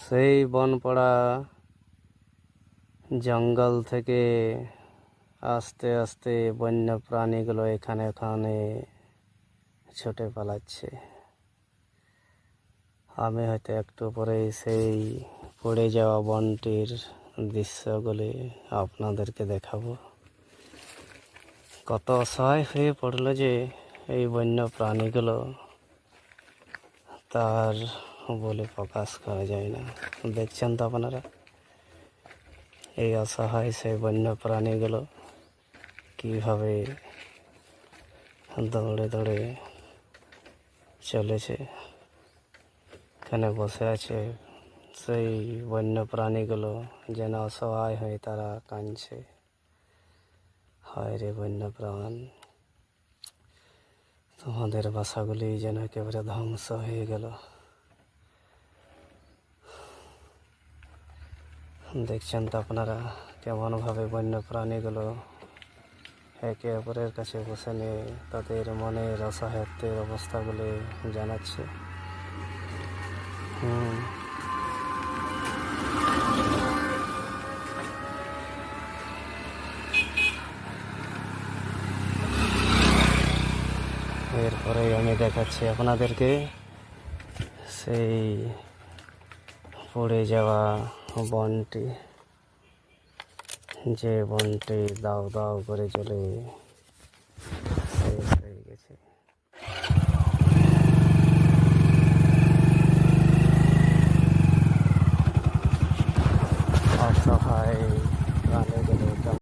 সেই বনপাড়া জঙ্গল থেকে আস্তে আস্তে বন্য প্রাণীগুলো এখানে ওখানে ছুটে পালাচ্ছে। আমি হয়তো একটু পরেই সেই পড়ে যাওয়া বনটির দৃশ্যগুলি আপনাদেরকে দেখাবো। কত অসহায় হয়ে পড়লো যে এই বন্য প্রাণীগুলো, তার বলে প্রকাশ করা যায় না। দেখছেন তো আপনারা, এই অসহায় সেই বন্য প্রাণীগুলো কীভাবে দৌড়ে দৌড়ে চলেছে, এখানে বসে আছে। সেই বন্য প্রাণীগুলো যেন অসহায় হয়ে তারা কাঁদছে, হায় রে বন্য প্রাণ, তোমাদের বাসাগুলি যেন একেবারে ধ্বংস হয়ে গেল। দেখছেন তো আপনারা কেমনভাবে বন্য প্রাণীগুলো একে অপরের কাছে বসে নিয়ে তাদের মনের অসহায়ত্বের অবস্থাগুলি জানাচ্ছে। এরপরে আমি দেখাচ্ছি আপনাদেরকে সেই পড়ে যাওয়া বনটি, যে বনটি দাউ দাউ করে চলে শেষ হয়ে গেছে। অসহায়